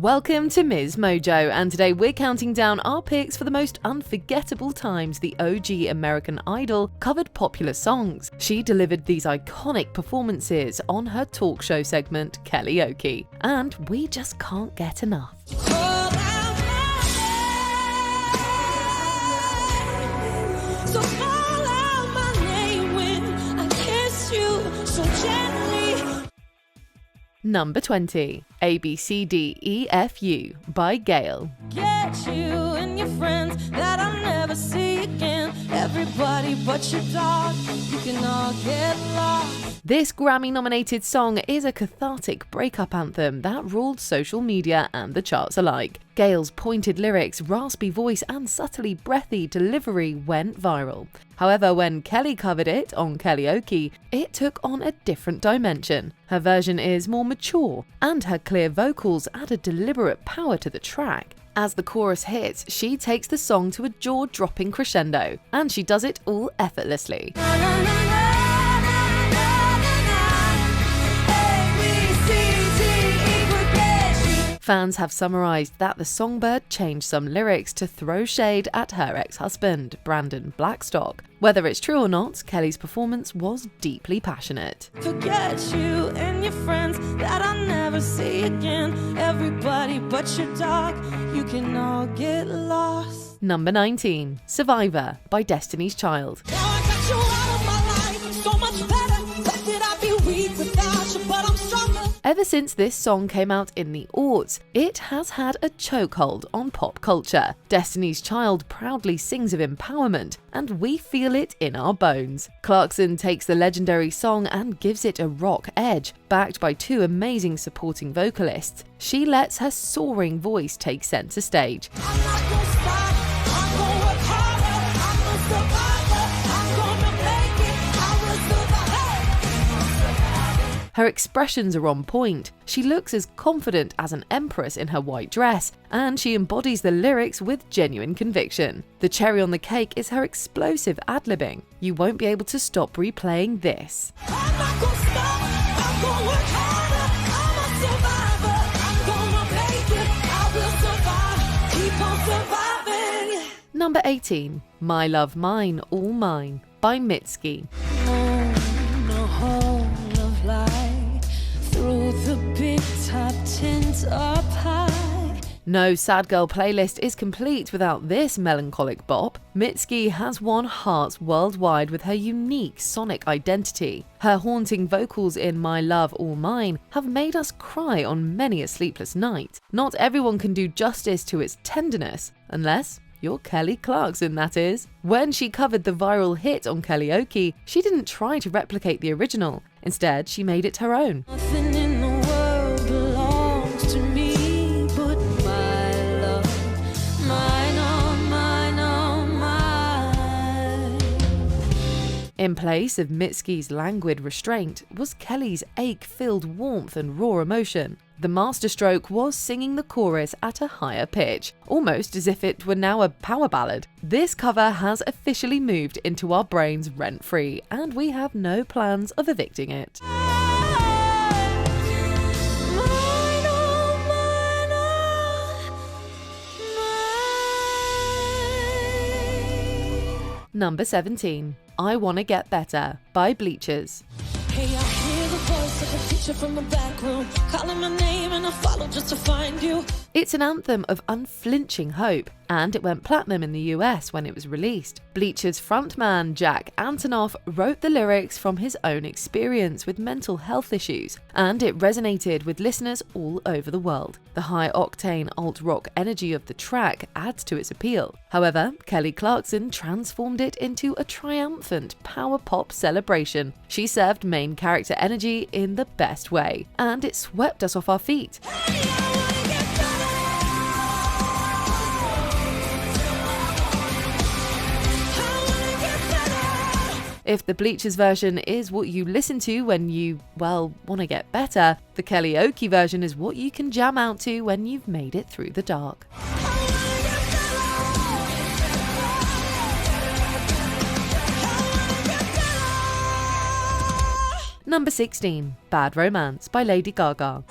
Welcome to MsMojo, and today we're counting down our picks for the most unforgettable times the OG American Idol covered popular songs. She delivered these iconic performances on her talk show segment Kellyoke, and we just can't get enough. Number 20, ABCDEFU by Gayle. Get you and your friends that I'll never see again. Everybody but your dog, you can all get lost. This Grammy-nominated song is a cathartic breakup anthem that ruled social media and the charts alike. Gayle's pointed lyrics, raspy voice and subtly breathy delivery went viral. However, when Kelly covered it on Kellyoke, it took on a different dimension. Her version is more mature, and her clear vocals add a deliberate power to the track. As the chorus hits, she takes the song to a jaw-dropping crescendo, and she does it all effortlessly. Fans have summarized that the songbird changed some lyrics to throw shade at her ex-husband, Brandon Blackstock. Whether it's true or not, Kelly's performance was deeply passionate. Forget you and your friends that I'll never see again. Everybody but your dog, you can all get lost. Number 19, Survivor by Destiny's Child. Now I got you out of my life, so much better. What did I be weak without you, but I'm stronger. Ever since this song came out in the aughts, it has had a chokehold on pop culture. Destiny's Child proudly sings of empowerment, and we feel it in our bones. Clarkson takes the legendary song and gives it a rock edge, backed by two amazing supporting vocalists. She lets her soaring voice take center stage. I'm not gonna stop, I'm gonna work harder, I'm a survivor, I'm gonna make it, I will survive. Her expressions are on point. She looks as confident as an empress in her white dress, and she embodies the lyrics with genuine conviction. The cherry on the cake is her explosive ad-libbing. You won't be able to stop replaying this. I'm not gonna stop, I'm gonna work harder, I'm a survivor, I'm gonna make it, I will survive, keep on surviving. Number 18, My Love Mine, All Mine by Mitski. The whole of life through the big top tint up high. No sad girl playlist is complete without this melancholic bop. Mitski has won hearts worldwide with her unique sonic identity. Her haunting vocals in My Love All Mine have made us cry on many a sleepless night. Not everyone can do justice to its tenderness, unless you're Kelly Clarkson, that is. When she covered the viral hit on Kellyoke, she didn't try to replicate the original. Instead, she made it her own. Nothing in the world belongs to me but my love, mine, oh mine, oh mine. In place of Mitski's languid restraint was Kelly's ache-filled warmth and raw emotion. The masterstroke was singing the chorus at a higher pitch, almost as if it were now a power ballad. This cover has officially moved into our brains rent-free, and we have no plans of evicting it. Number 17, I Wanna Get Better by Bleachers. Hey, I hear the voice of a teacher from the back room, calling my name and I follow just to find you. It's an anthem of unflinching hope, and it went platinum in the US when it was released. Bleachers frontman Jack Antonoff wrote the lyrics from his own experience with mental health issues, and it resonated with listeners all over the world. The high-octane alt-rock energy of the track adds to its appeal. However, Kelly Clarkson transformed it into a triumphant power pop celebration. She served main character energy in the best way, and it swept us off our feet. If the Bleachers version is what you listen to when you, well, want to get better, the Kellyoke version is what you can jam out to when you've made it through the dark. Number 16, Bad Romance by Lady Gaga.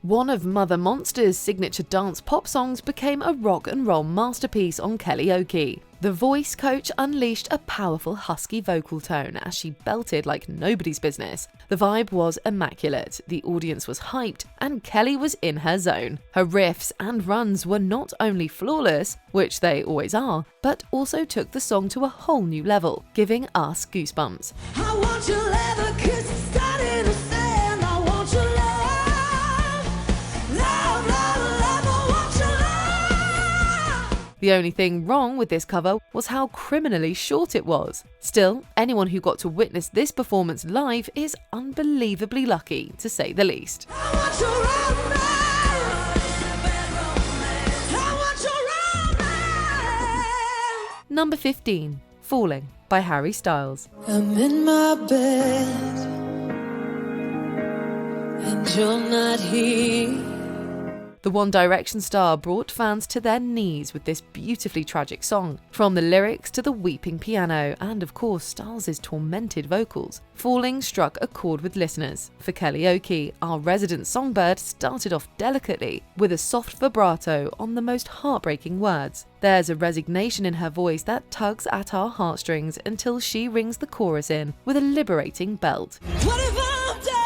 One of Mother Monster's signature dance pop songs became a rock and roll masterpiece on Kellyoke. The voice coach unleashed a powerful husky vocal tone as she belted like nobody's business. The vibe was immaculate, the audience was hyped, and Kelly was in her zone. Her riffs and runs were not only flawless, which they always are, but also took the song to a whole new level, giving us goosebumps. I want your leather kiss starting to sand. I want your love, love, love, love. I want your love. The only thing wrong with this cover was how criminally short it was. Still, anyone who got to witness this performance live is unbelievably lucky, to say the least. I want your romance. I want your romance. Number 15. Falling by Harry Styles. I'm in my bed and you're not here. The One Direction star brought fans to their knees with this beautifully tragic song. From the lyrics to the weeping piano and of course Styles' tormented vocals, Falling struck a chord with listeners. For Kellyoke, our resident songbird started off delicately with a soft vibrato on the most heartbreaking words. There's a resignation in her voice that tugs at our heartstrings until she rings the chorus in with a liberating belt. What if I'm dead?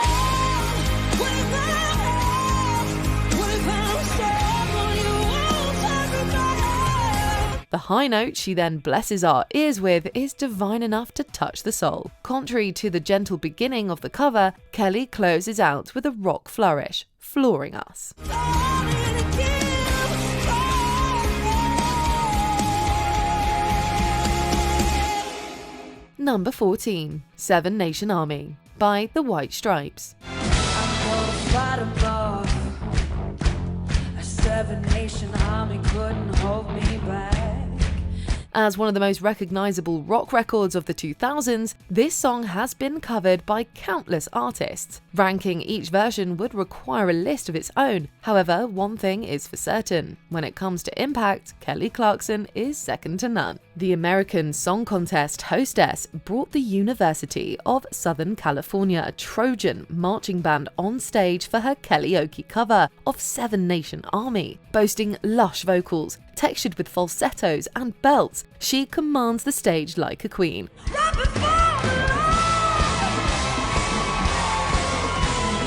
What if I'm dead? What if I'm sad when you won't turn me back? The high note she then blesses our ears with is divine enough to touch the soul. Contrary to the gentle beginning of the cover, Kelly closes out with a rock flourish, flooring us. Number 14. Seven Nation Army by The White Stripes. A 7-nation army couldn't hold me back. As one of the most recognizable rock records of the 2000s, this song has been covered by countless artists. Ranking each version would require a list of its own. However, one thing is for certain. When it comes to impact, Kelly Clarkson is second to none. The American Song Contest hostess brought the University of Southern California Trojan marching band on stage for her Kellyoke cover of Seven Nation Army. Boasting lush vocals, textured with falsettos and belts, she commands the stage like a queen. Right before the Lord,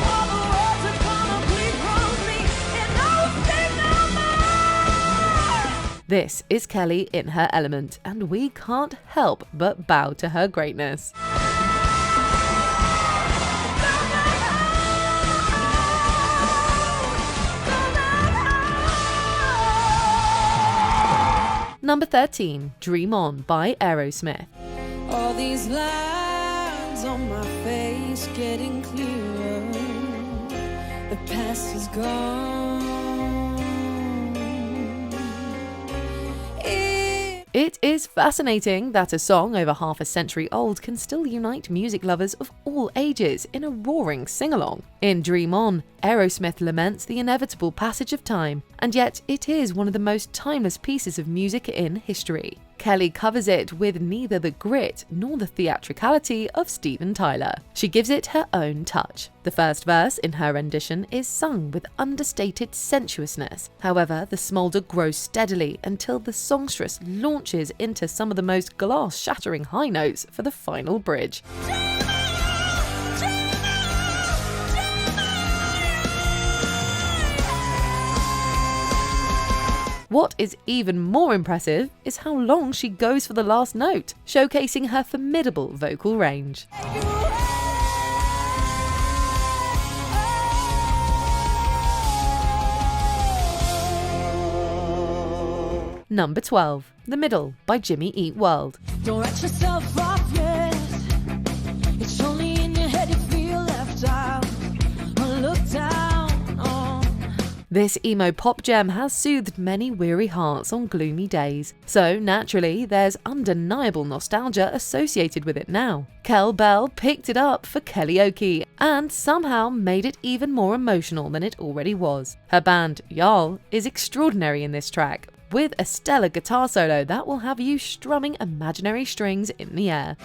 all the words are gonna bleed from me, and I will say no more. This is Kelly in her element, and we can't help but bow to her greatness. Number 13. Dream On by Aerosmith. All these lines on my face getting clearer. The past is gone. It is fascinating that a song over half a century old can still unite music lovers of all ages in a roaring sing-along. In Dream On, Aerosmith laments the inevitable passage of time, and yet it is one of the most timeless pieces of music in history. Kelly covers it with neither the grit nor the theatricality of Steven Tyler. She gives it her own touch. The first verse in her rendition is sung with understated sensuousness. However, the smolder grows steadily until the songstress launches into some of the most glass-shattering high notes for the final bridge. What is even more impressive is how long she goes for the last note, showcasing her formidable vocal range. Number 12. The Middle by Jimmy Eat World. Don't write yourself off yet. It's only in your head you feel left out or looked down on. This emo pop gem has soothed many weary hearts on gloomy days, so naturally there's undeniable nostalgia associated with it now. Kel Bell picked it up for Kellyoke and somehow made it even more emotional than it already was. Her band, Y'all, is extraordinary in this track, with a stellar guitar solo that will have you strumming imaginary strings in the air.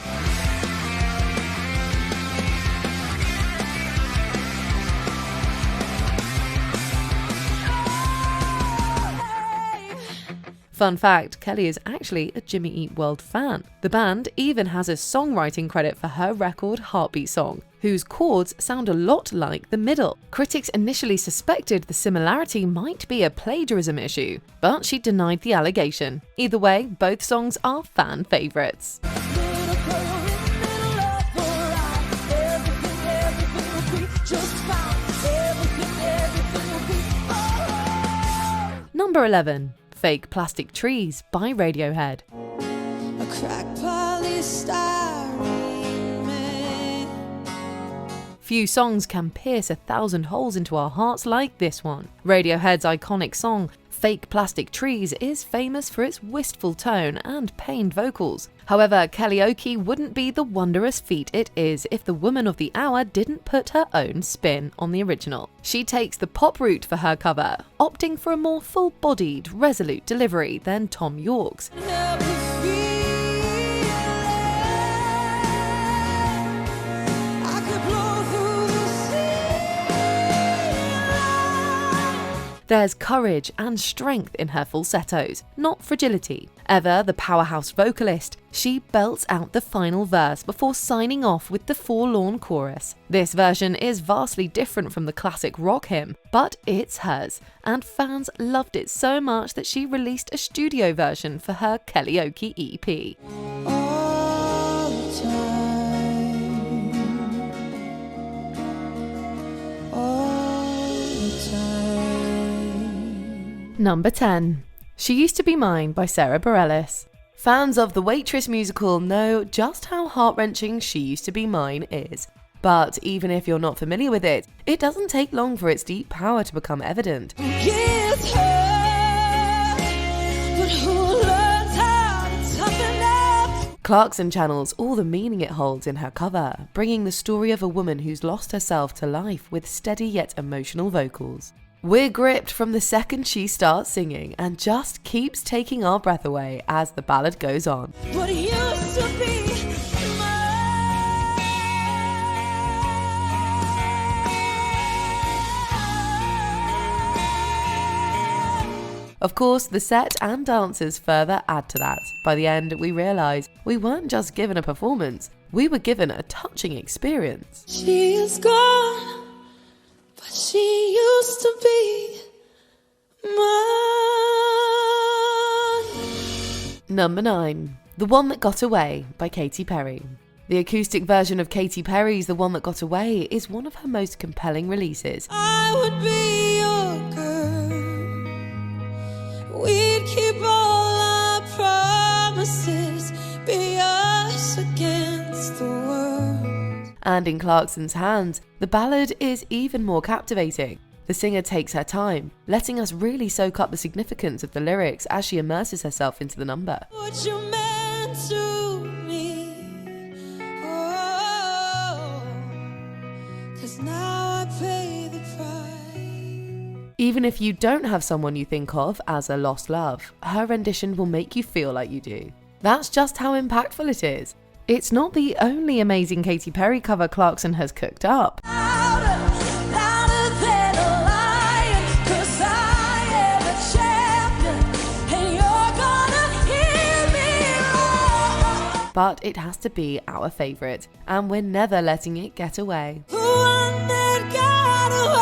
Fun fact, Kelly is actually a Jimmy Eat World fan. The band even has a songwriting credit for her record Heartbeat Song, whose chords sound a lot like the middle. Critics initially suspected the similarity might be a plagiarism issue, but she denied the allegation. Either way, both songs are fan favourites. Number 11. Fake Plastic Trees by Radiohead. A crack polystyrene man. Few songs can pierce 1,000 holes into our hearts like this one. Radiohead's iconic song, Fake Plastic Trees, is famous for its wistful tone and pained vocals. However, Kellyoke wouldn't be the wondrous feat it is if the woman of the hour didn't put her own spin on the original. She takes the pop route for her cover, opting for a more full-bodied, resolute delivery than Tom Yorke's. Help me feel I could blow through the sea. There's courage and strength in her falsettos, not fragility. Ever the powerhouse vocalist, she belts out the final verse before signing off with the forlorn chorus. This version is vastly different from the classic rock hymn, but it's hers, and fans loved it so much that she released a studio version for her Kellyoke EP. All the time. All the time. Number 10. She Used to Be Mine by Sarah Bareilles. Fans of the Waitress musical know just how heart-wrenching She Used to Be Mine is. But even if you're not familiar with it, it doesn't take long for its deep power to become evident. Gets hurt, but who learns how to toughen up? Clarkson channels all the meaning it holds in her cover, bringing the story of a woman who's lost herself to life with steady yet emotional vocals. We're gripped from the second she starts singing and just keeps taking our breath away as the ballad goes on. What used to be Of course, the set and dances further add to that. By the end, we realise we weren't just given a performance, we were given a touching experience. She is gone, but she used to be mine. Number 9. The One That Got Away by Katy Perry. The acoustic version of Katy Perry's The One That Got Away is one of her most compelling releases. I would be your girl. We'd keep all our promises, be us against the world. And in Clarkson's hands, the ballad is even more captivating. The singer takes her time, letting us really soak up the significance of the lyrics as she immerses herself into the number. What you meant to me, oh, 'cause now I pay the price. Even if you don't have someone you think of as a lost love, her rendition will make you feel like you do. That's just how impactful it is. It's not the only amazing Katy Perry cover Clarkson has cooked up. Louder than a lion, 'cause I am a champion, and you're gonna hear me roar. But it has to be our favourite, and we're never letting it get away. The one that got away.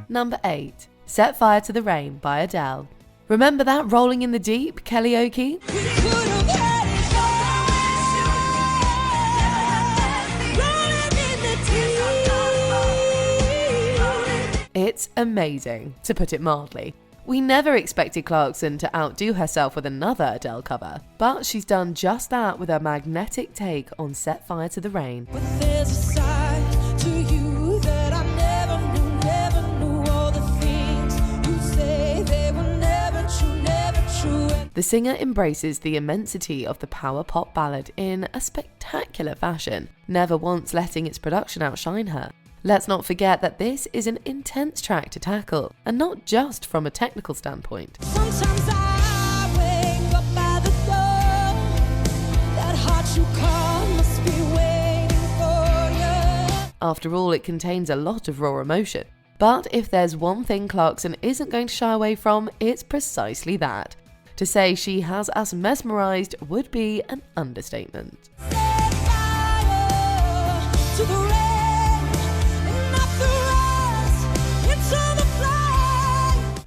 Number 8. Set Fire to the Rain by Adele. Remember that Rolling in the Deep, Kellyoke? We could have had it all. Rolling in the deep. It's amazing, to put it mildly. We never expected Clarkson to outdo herself with another Adele cover, but she's done just that with her magnetic take on Set Fire to the Rain. But there's a side to you that I never knew all the things you say, they were never true, never true. The singer embraces the immensity of the power pop ballad in a spectacular fashion, never once letting its production outshine her. Let's not forget that this is an intense track to tackle, and not just from a technical standpoint. Sometimes I wake up by the door, that heart you call must be waiting for you. After all, it contains a lot of raw emotion. But if there's one thing Clarkson isn't going to shy away from, it's precisely that. To say she has us mesmerised would be an understatement.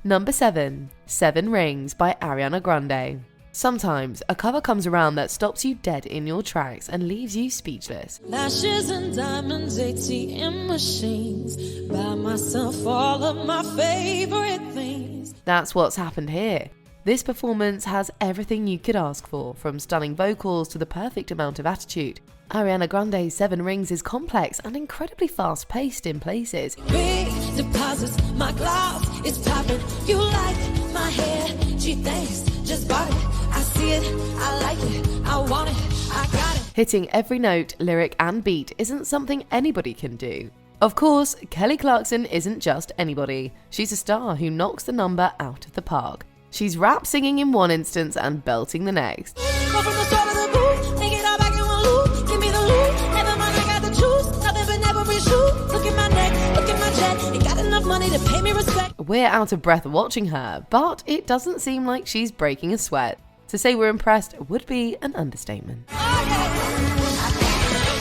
Number 7. 7 Rings by Ariana Grande. Sometimes a cover comes around that stops you dead in your tracks and leaves you speechless. Lashes and diamonds, ATM machines. Buy myself all of my favorite things. That's what's happened here. This performance has everything you could ask for, from stunning vocals to the perfect amount of attitude. Ariana Grande's 7 Rings is complex and incredibly fast-paced in places. Big deposits, my cloud is popping. You like my hair? Gee, thanks, just bought it. I see it, I like it, I want it, I got it. Hitting every note, lyric and beat isn't something anybody can do. Of course, Kelly Clarkson isn't just anybody. She's a star who knocks the number out of the park. She's rap singing in one instance and belting the next. Go from the start of the booth, take it all back in one loop. Give me the loot, never mind, I got the juice. Nothing but never reshoot. Look at my neck, look at my jet. Ain't got enough money to pay me respect. We're out of breath watching her, but it doesn't seem like she's breaking a sweat. To say we're impressed would be an understatement. Oh, yeah.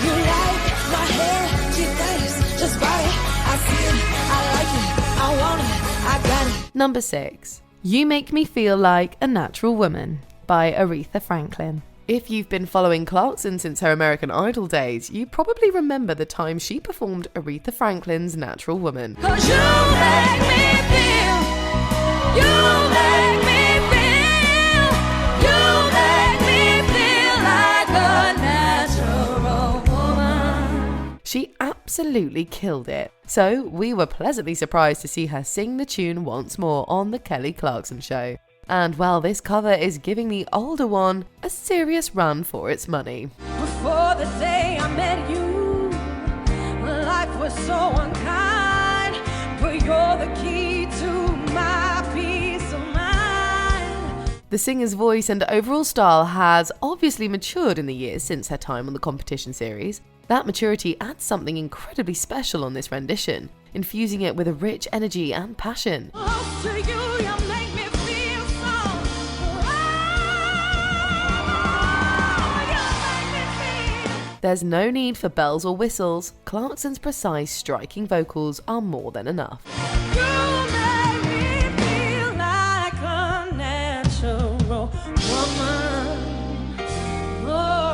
You like my hair? Gee, thanks, just bought it. I see it, I like it, I want it, I got it. Number 6. You Make Me Feel Like a Natural Woman by Aretha Franklin. If you've been following Clarkson since her American Idol days, you probably remember the time she performed Aretha Franklin's Natural Woman. 'Cause you make me feel, you make me feel, you make me feel like a natural woman. She absolutely killed it. So we were pleasantly surprised to see her sing the tune once more on The Kelly Clarkson Show. And well, this cover is giving the older one a serious run for its money. Before the day I met you, life was so unkind, but you're the key to my peace of mind. The singer's voice and overall style has obviously matured in the years since her time on the competition series. That maturity adds something incredibly special on this rendition, infusing it with a rich energy and passion. Close to you, you make me feel so. You make me feel. There's no need for bells or whistles. Clarkson's precise, striking vocals are more than enough. You make me feel like a natural woman. Oh.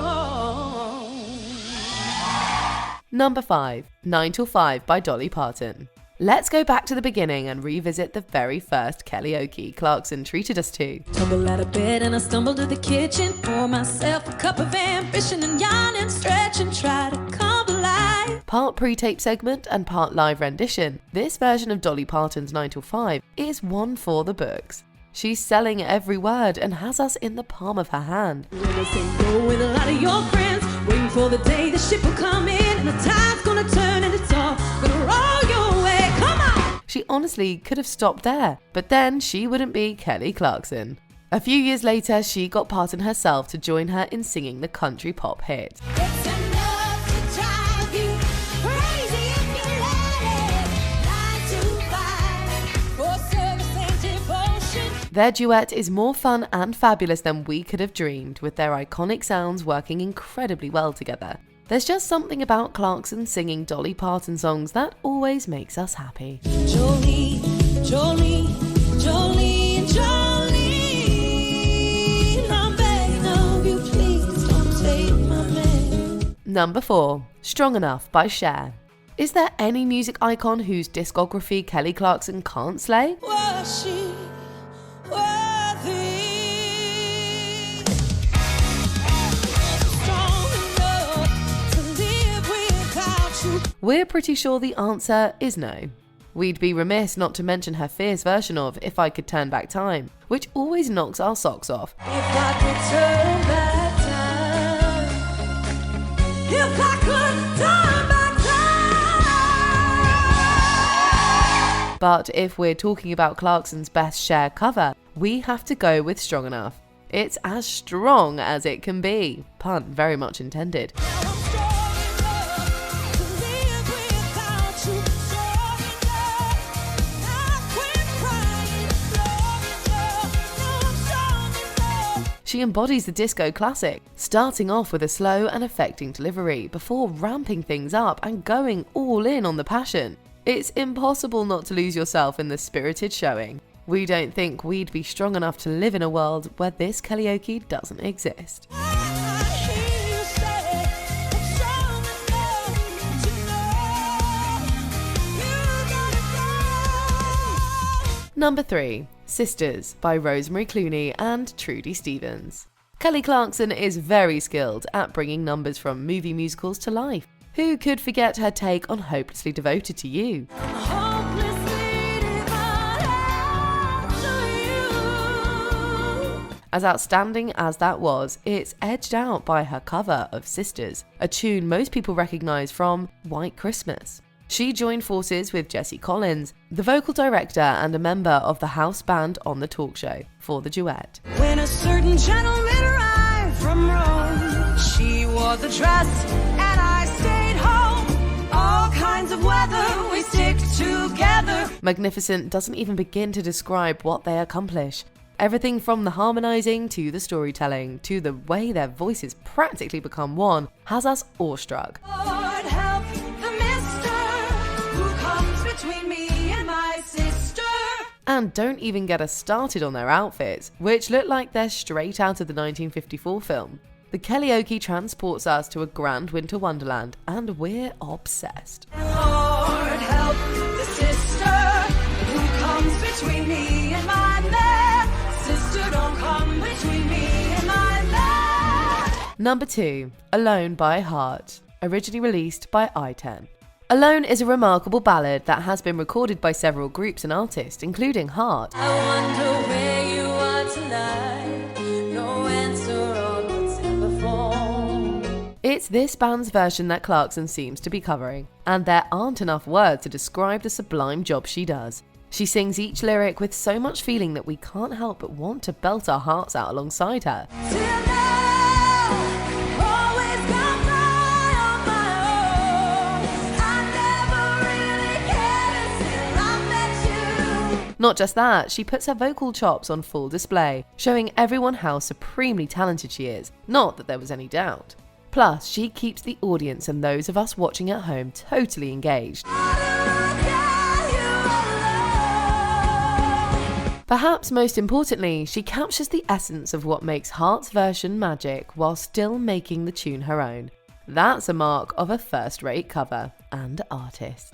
Number 5. 9 Till 5 by Dolly Parton. Let's go back to the beginning and revisit the very first Kellyoke Clarkson treated us to. Tumble out of bed and I stumble to the kitchen. Pour myself a cup of ambition and yawn and stretch and try to come alive. Part pre-tape segment and part live rendition, this version of Dolly Parton's 9 Till 5 is one for the books. She's selling every word and has us in the palm of her hand. Gonna say go with a lot of your friends, waiting for the day the ship will come in and the tide's gonna turn and it's all gonna roll your way. Come on! She honestly could have stopped there, but then she wouldn't be Kelly Clarkson. A few years later, she got Parton herself to join her in singing the country pop hit. It's enough to drive you crazy if you let it. 9 to 5 for service and devotion. Their duet is more fun and fabulous than we could have dreamed, with their iconic sounds working incredibly well together. There's just something about Clarkson singing Dolly Parton songs that always makes us happy. Jolie, Jolie, Jolie, Jolie. I'm begging of you, please don't take my man. Number 4. Strong Enough by Cher. Is there any music icon whose discography Kelly Clarkson can't slay? Was she worthy? Strong enough to live without you. We're pretty sure the answer is no. We'd be remiss not to mention her fierce version of If I Could Turn Back Time, which always knocks our socks off. If I could turn back time, if I could turn back time. But if we're talking about Clarkson's best Cher cover, we have to go with Strong Enough. It's as strong as it can be. Pun very much intended. Now I'm strong enough to live without you. Strong enough She embodies the disco classic, starting off with a slow and affecting delivery before ramping things up and going all in on the passion. It's impossible not to lose yourself in the spirited showing. We don't think we'd be strong enough to live in a world where this karaoke doesn't exist. Number 3. Sisters by Rosemary Clooney and Trudy Stevens. Kelly Clarkson is very skilled at bringing numbers from movie musicals to life. Who could forget her take on Hopelessly Devoted to You? As outstanding as that was, it's edged out by her cover of Sisters, a tune most people recognise from White Christmas. She joined forces with Jesse Collins, the vocal director and a member of the house band on the talk show, for the duet. When a certain gentleman arrived from Rome, she wore the dress and I stayed home. All kinds of weather, we stick together. Magnificent doesn't even begin to describe what they accomplish. Everything from the harmonising to the storytelling to the way their voices practically become one has us awestruck. Lord help the mister who comes between me and my sister. And don't even get us started on their outfits, which look like they're straight out of the 1954 film. The karaoke transports us to a grand winter wonderland, and we're obsessed. Lord help the sister who comes between me and my man. Sister, don't come between me and my man. Number 2. Alone by Heart, originally released by I-10. Alone is a remarkable ballad that has been recorded by several groups and artists, including Heart. I wonder where you are tonight. No answer on what's in the phone. It's this band's version that Clarkson seems to be covering, and there aren't enough words to describe the sublime job she does. She sings each lyric with so much feeling that we can't help but want to belt our hearts out alongside her. Till now, always got by on my own. I never really cared until I met you. Not just that, she puts her vocal chops on full display, showing everyone how supremely talented she is, not that there was any doubt. Plus, she keeps the audience and those of us watching at home totally engaged. Perhaps most importantly, she captures the essence of what makes Heart's version magic while still making the tune her own. That's a mark of a first-rate cover and artist.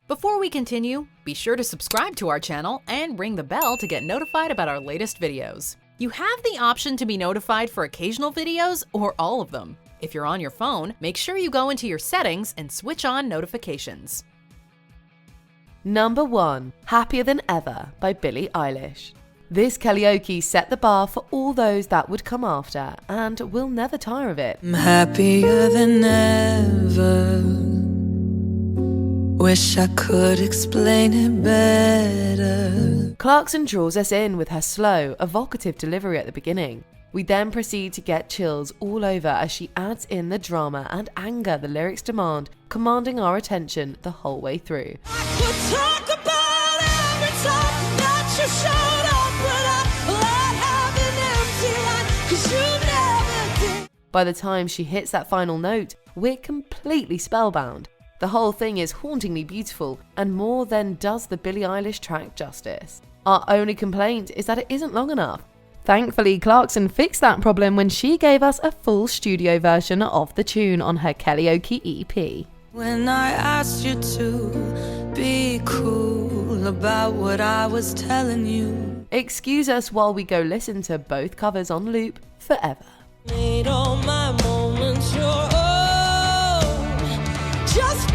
Before we continue, be sure to subscribe to our channel and ring the bell to get notified about our latest videos. You have the option to be notified for occasional videos or all of them. If you're on your phone, make sure you go into your settings and switch on notifications. Number 1. Happier Than Ever by Billie Eilish. This karaoke set the bar for all those that would come after, and we'll never tire of it. I'm happier than ever. Wish I could explain it better. Clarkson draws us in with her slow, evocative delivery at the beginning. We then proceed to get chills all over as she adds in the drama and anger the lyrics demand, commanding our attention the whole way through. I could talk about every time that you showed up, but I let have an empty line, 'cause you never did. By the time she hits that final note, we're completely spellbound. The whole thing is hauntingly beautiful and more than does the Billie Eilish track justice. Our only complaint is that it isn't long enough. Thankfully, Clarkson fixed that problem when she gave us a full studio version of the tune on her karaoke EP. When I asked you to be cool about what I was telling you, Excuse us while we go listen to both covers on loop forever. made all my moments your own. Just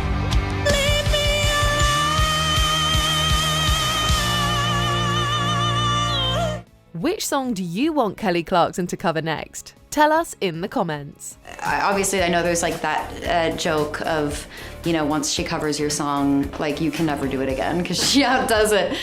leave me alone. Which song do you want Kelly Clarkson to cover next? Tell us in the comments. Obviously, I know there's like that joke of, you know, once she covers your song, like you can never do it again because she outdoes it.